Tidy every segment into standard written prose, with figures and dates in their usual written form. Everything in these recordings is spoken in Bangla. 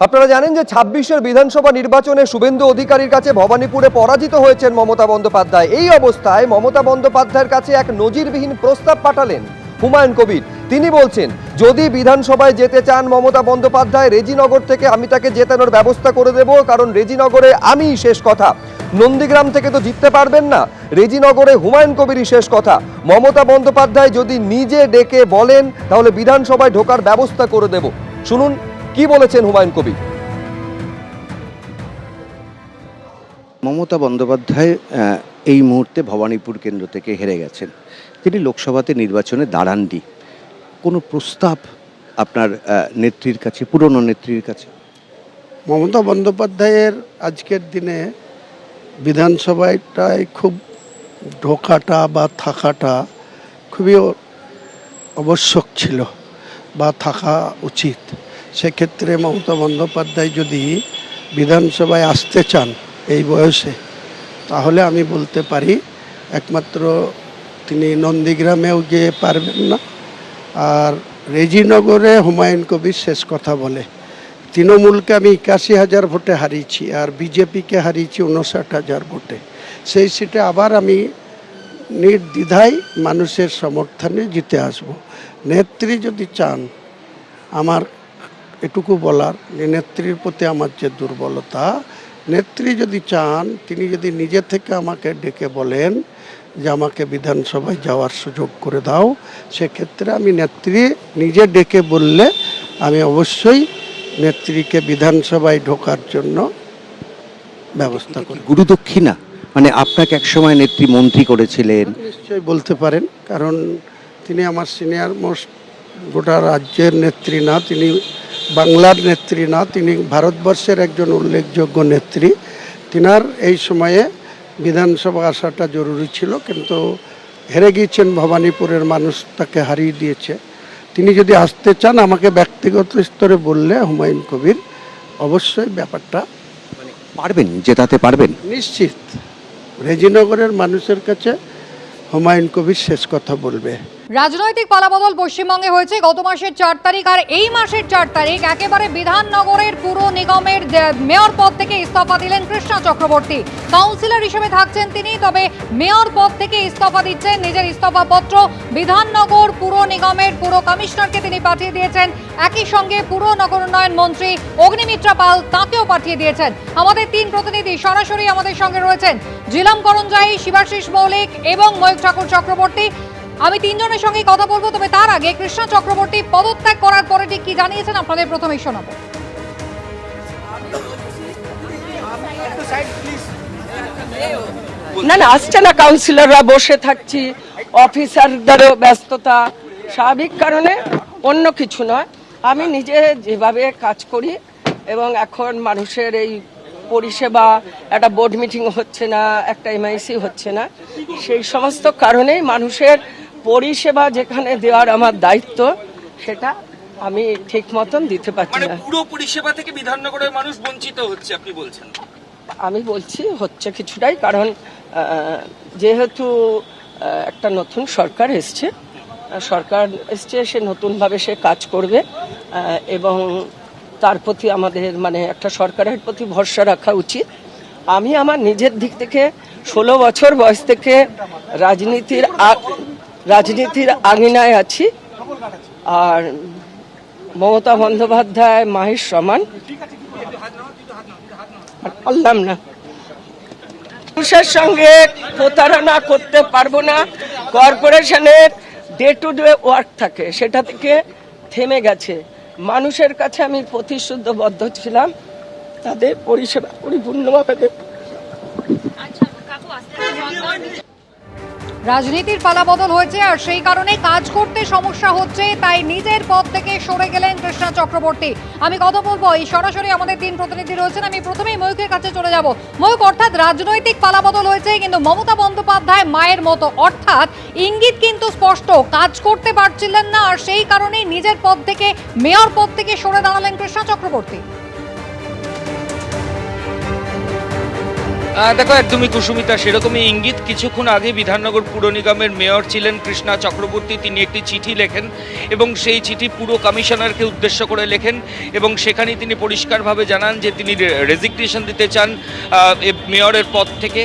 আপনারা জানেন যে ২৬-এর বিধানসভা নির্বাচনে শুভেন্দু অধিকারীর কাছে ভবানীপুরে পরাজিত হয়েছেন মমতা বন্দ্যোপাধ্যায়। এই অবস্থায় মমতা বন্দ্যোপাধ্যায়ের কাছে এক নজিরবিহীন প্রস্তাব পাঠালেন হুমায়ুন কবির। তিনি বলছেন, যদি বিধানসভায় যেতে চান মমতা বন্দ্যোপাধ্যায়, রেজিনগর থেকে আমি তাকে জেতানোর ব্যবস্থা করে দেব, কারণ রেজিনগরে আমিই শেষ কথা। নন্দীগ্রাম থেকে তো জিততে পারবেন না, রেজিনগরে হুমায়ুন কবিরই শেষ কথা। মমতা বন্দ্যোপাধ্যায় যদি নিজে ডেকে বলেন তাহলে বিধানসভায় ঢোকার ব্যবস্থা করে দেব। শুনুন কি বলেছেন হুমায়ুন কবির। মমতা বন্দ্যোপাধ্যায় এই মুহূর্তে ভবানীপুর কেন্দ্র থেকে হেরে গেছেন। তিনি লোকসভাতে নির্বাচনে দাঁড়াননি। কোনো প্রস্তাব আপনার নেত্রীর কাছে, পুরনো নেত্রীর কাছে? মমতা বন্দ্যোপাধ্যায়ের আজকের দিনে বিধানসভাটায় খুব ঢোকাটা বা থাকাটা খুবই আবশ্যক ছিল বা থাকা উচিত। সেক্ষেত্রে মমতা বন্দ্যোপাধ্যায় যদি বিধানসভায় আসতে চান এই বয়সে, তাহলে আমি বলতে পারি একমাত্র তিনি নন্দীগ্রামেও গিয়ে পারবেন না, আর রেজিনগরে হুমায়ুন কবির শেষ কথা বলে। তৃণমূলকে আমি ৮১,০০০ ভোটে হারিয়েছি, আর বিজেপিকে হারিয়েছি ৫৯,০০০ ভোটে। সেই সিটে আবার আমি নির্দ্বিধায় মানুষের সমর্থনে জিতে আসব। নেত্রী যদি চান, আমার এটুকু বলার যে নেত্রীর প্রতি আমার যে দুর্বলতা, নেত্রী যদি চান, তিনি যদি নিজে থেকে আমাকে ডেকে বলেন যে আমাকে বিধানসভায় যাওয়ার সুযোগ করে দাও, সেক্ষেত্রে আমি নেত্রী নিজে ডেকে বললে আমি অবশ্যই নেত্রীকে বিধানসভায় ঢোকার জন্য ব্যবস্থা করি। গুরুদক্ষিণা মানে আপনাকে একসময় নেত্রী মন্ত্রী করেছিলেন? নিশ্চয়ই বলতে পারেন, কারণ তিনি আমার সিনিয়র মোস্ট, গোটা রাজ্যের নেত্রী না, তিনি বাংলার নেত্রী না, তিনি ভারতবর্ষের একজন উল্লেখযোগ্য নেত্রী। তিনার এই সময়ে বিধানসভা আসাটা জরুরি ছিল, কিন্তু হেরে গিয়েছেন, ভবানীপুরের মানুষ তাকে হারিয়ে দিয়েছে। তিনি যদি আসতে চান, আমাকে ব্যক্তিগত স্তরে বললে হুমায়ুন কবির অবশ্যই ব্যাপারটা পারবেন, জেতাতে পারবেন নিশ্চিত। রেজিনগরের মানুষের কাছে হুমায়ুন কবির শেষ কথা বলবে। রাজনৈতিক পালাবদল পশ্চিমবঙ্গে হয়েছে গত মাসের ৪ তারিখ, আর এই মাসের ৪ তারিখ একেবারে বিধাননগরের পুর নিগমের মেয়র পদ থেকে ইস্তফা দিলেন কৃষ্ণা চক্রবর্তী। কাউন্সিলর হিসেবে থাকছেন তিনি, তবে মেয়র পদ থেকে ইস্তফা দিচ্ছেন। নিজের ইস্তফাপত্র বিধাননগর পুর নিগমের পুর কমিশনারকে তিনি পাঠিয়ে দিয়েছেন। একই সঙ্গে পুর নগর উন্নয়ন মন্ত্রী অগ্নিমিত্রা পাল তাকেও পাঠিয়ে দিয়েছেন। আমাদের ৩ প্রতিনিধি সরাসরি আমাদের সঙ্গে রয়েছেন, জিলাম করঞ্জাই, শিবাশিস মৌলিক এবং ময়ূখ ঠাকুর চক্রবর্তী। আমি ৩ জনের সঙ্গে কথা বলবো, তবে তার আগে কৃষ্ণা চক্রবর্তী পদত্যাগ করার পরে ঠিক কি জানিয়েছেন আপনাদের প্রথমেই শোনাবো। না আসছে না, কাউন্সিলররা বসে থাকছি, অফিসারদেরও ব্যস্ততা, স্বাভাবিক কারণে, অন্য কিছু নয়। আমি নিজে যেভাবে কাজ করি এবং এখন মানুষের এই পরিষেবা, একটা বোর্ড মিটিং হচ্ছে না, একটা এমআইসি হচ্ছে না, সেই সমস্ত কারণেই মানুষের পরিষেবা যেখানে দেওয়ার আমার দায়িত্ব, সেটা আমি ঠিক মতন দিতে পারছি না। পুরো পরিষেবা থেকে বিধাননগরের মানুষ বঞ্চিত হচ্ছে আপনি বলছেন? আমি বলছি হচ্ছে কিছুটাই, কারণ যেহেতু একটা নতুন সরকার এসছে, সে নতুনভাবে সে কাজ করবে এবং তার প্রতি আমাদের মানে একটা সরকারের প্রতি ভরসা রাখা উচিত। আমি আমার নিজের দিক থেকে 16 বছর বয়স থেকে রাজনীতির আঙিনায় আছি, আর মমতা বন্দ্যোপাধ্যায় মাহির সমান। বললাম না, মানুষের সঙ্গে প্রতারণা করতে পারবো না। কর্পোরেশনের ডে টু ডে ওয়ার্ক থাকে, সেটা থেকে থেমে গেছে। মানুষের কাছে আমি প্রতিশ্রুতিবদ্ধ ছিলাম, তাদের পরিষেবা পরিপূর্ণভাবে দেব। রাজনীতির পালাবদল হয়েছে, আর সেই কারণে কাজ করতে সমস্যা হচ্ছে, তাই নিজের পদ থেকে সরে গেলেন কৃষ্ণা চক্রবর্তী। আমি কথা বলবো, এই সরাসরি আমাদের 3 প্রতিনিধি রয়েছেন। আমি প্রথমেই ময়ূখের কাছে চলে যাব। ময়ূখ, অর্থাৎ রাজনৈতিক পালাবদল হয়েছে, কিন্তু মমতা বন্দ্যোপাধ্যায় মায়ের মতো, অর্থাৎ ইঙ্গিত কিন্তু স্পষ্ট, কাজ করতে পারছিলেন না, আর সেই কারণেই নিজের পদ থেকে, মেয়র পদ থেকে সরে দাঁড়ালেন কৃষ্ণা চক্রবর্তী। দেখো, একদমই কুসুমিতা, সেরকমই ইঙ্গিত। কিছুক্ষণ আগে বিধাননগর পুর নিগমের মেয়র ছিলেন কৃষ্ণা চক্রবর্তী, তিনি একটি চিঠি লেখেন এবং সেই চিঠি পুর কমিশনারকে উদ্দেশ্য করে লেখেন এবং সেখানে তিনি পরিষ্কারভাবে জানান যে তিনি রেজিগনেশন দিতে চান মেয়রের পদ থেকে।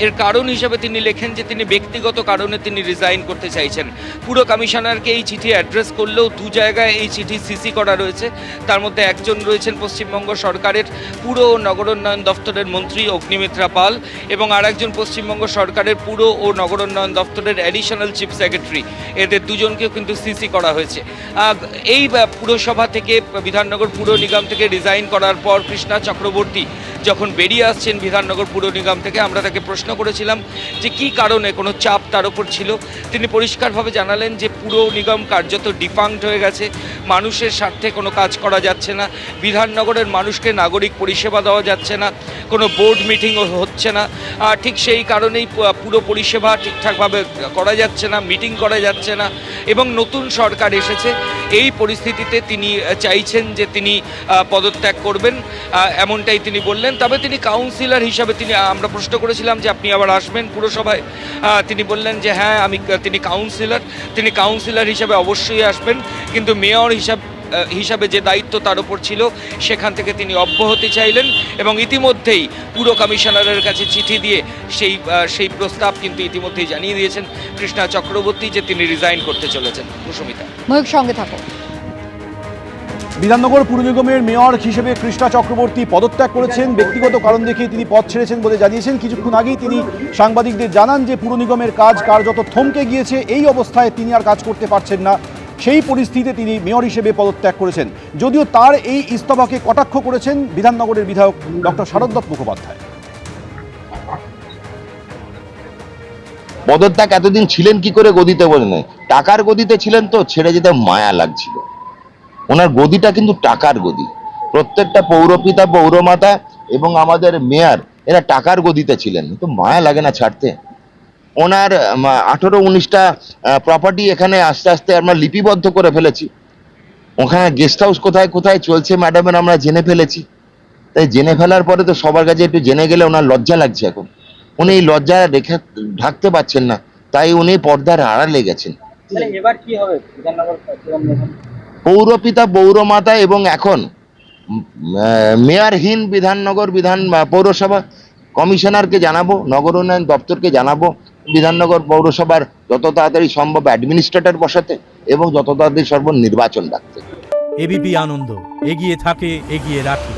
এর কারণ হিসেবে তিনি লেখেন যে তিনি ব্যক্তিগত কারণে তিনি রিজাইন করতে চাইছেন। পুর কমিশনারকে এই চিঠি অ্যাড্রেস করলেও দু জায়গায় এই চিঠি সিসি করা রয়েছে। তার মধ্যে একজন রয়েছেন পশ্চিমবঙ্গ সরকারের পুর ও নগরোন্নয়ন দপ্তরের মন্ত্রী অগ্নিমিত্রা পাল এবং আরেকজন পশ্চিমবঙ্গ সরকারের পুর ও নগরোন্নয়ন দপ্তরের অ্যাডিশনাল চিফ সেক্রেটারি। এদের দুজনকেও কিন্তু সিসি করা হয়েছে। এই পুরসভা থেকে, বিধাননগর পুর নিগম থেকে রিজাইন করার পর কৃষ্ণা চক্রবর্তী যখন বেরিয়ে আসছেন বিধাননগর পুর নিগম থেকে, আমরা তাকে প্রশ্ন করেছিলাম যে কী কারণে, কোনো চাপ তার উপর ছিল। তিনি পরিষ্কারভাবে জানালেন যে পুর নিগম কার্যত ডিফাঙ্কড হয়ে গেছে, মানুষের স্বার্থে কোনো কাজ করা যাচ্ছে না, বিধাননগরের মানুষকে নাগরিক পরিষেবা দেওয়া যাচ্ছে না, কোনো বোর্ড মিটিংও হচ্ছে না। ঠিক সেই কারণেই পুরো পরিষেবা ঠিকঠাকভাবে করা যাচ্ছে না, মিটিং করা যাচ্ছে না এবং নতুন সরকার এসেছে। এই পরিস্থিতিতে তিনি চাইছেন যে তিনি পদত্যাগ করবেন, এমনটাই তিনি বললেন। তবে তিনি কাউন্সিলর হিসাবে, আমরা প্রশ্ন করেছিলাম যে আপনি আবার আসবেন পুরসভায়, তিনি বললেন যে হ্যাঁ তিনি কাউন্সিলর হিসাবে অবশ্যই আসবেন, কিন্তু মেয়র হিসাবে যে দায়িত্ব তার উপর ছিল সেখান থেকে তিনি অব্যাহতি চাইলেন এবং ইতিমধ্যেই পুর কমিশনারের কাছে চিঠি দিয়ে সেই প্রস্তাব কিন্তু ইতিমধ্যেই জানিয়ে দিয়েছেন কৃষ্ণা চক্রবর্তী যে তিনি রিজাইন করতে চলেছেন। কুসুমিতা, ময়ূক সঙ্গে থাকো। বিধাননগর পুর নিগমের মেয়র হিসেবে কৃষ্ণা চক্রবর্তী পদত্যাগ করেছেন, ব্যক্তিগত কারণ দেখিয়ে তিনি পদ ছেড়েছেন বলে জানিয়েছেন। কিছুক্ষণ আগেই তিনি সাংবাদিকদের জানান যে পুর নিগমের কাজ কার্যত থমকে গিয়েছে, এই অবস্থায় তিনি আর কাজ করতে পারছেন না, সেই পরিস্থিতিতে তিনি মেয়র হিসেবে পদত্যাগ করেছেন। যদিও তার এই ইস্তফাকে কটাক্ষ করেছেন বিধাননগরের বিধায়ক ডক্টর শারদত্ত মুখোপাধ্যায়। পদত্যাগ এতদিন ছিলেন কি করে গদিতে বোঝেন, টাকার গদিতে ছিলেন তো ছেড়ে যেতে মায়া লাগছিল। ওনার গদিটা কিন্তু টাকার গদি। প্রত্যেকটা পৌরপিতা, পৌরমাতা এবং আমাদের মেয়র এরা টাকার গদিতে ছিলেন, তো মায়া লাগে না ছাড়তে। ওনার 18-19টা প্রপার্টি এখানে আস্তে আস্তে আমরা লিপিবদ্ধ করে ফেলেছি। ওখানে গেস্ট হাউস কোথায় কোথায় চলছে ম্যাডামের আমরা জেনে ফেলেছি। তাই জেনে ফেলার পরে তো সবার কাছে একটু জেনে গেলে ওনার লজ্জা লাগছে। এখন উনি এই লজ্জা রেখে ঢাকতে পারছেন না, তাই উনি পর্দার আড়ালে গেছেন। এবার কি হবে? পৌরপিতা, পৌরমাতা এবং এখন মেয়রহীন বিধাননগর পৌরসভা, কমিশনারকে জানাবো, নগর উন্নয়ন দপ্তরকে জানাবো বিধাননগর পৌরসভার যত তাড়াতাড়ি সম্ভব অ্যাডমিনিস্ট্রেটর বসাতে এবং যত তাড়াতাড়ি সম্ভব নির্বাচন ডাকতে। এবিপি আনন্দ, এগিয়ে থাকে, এগিয়ে রাখে।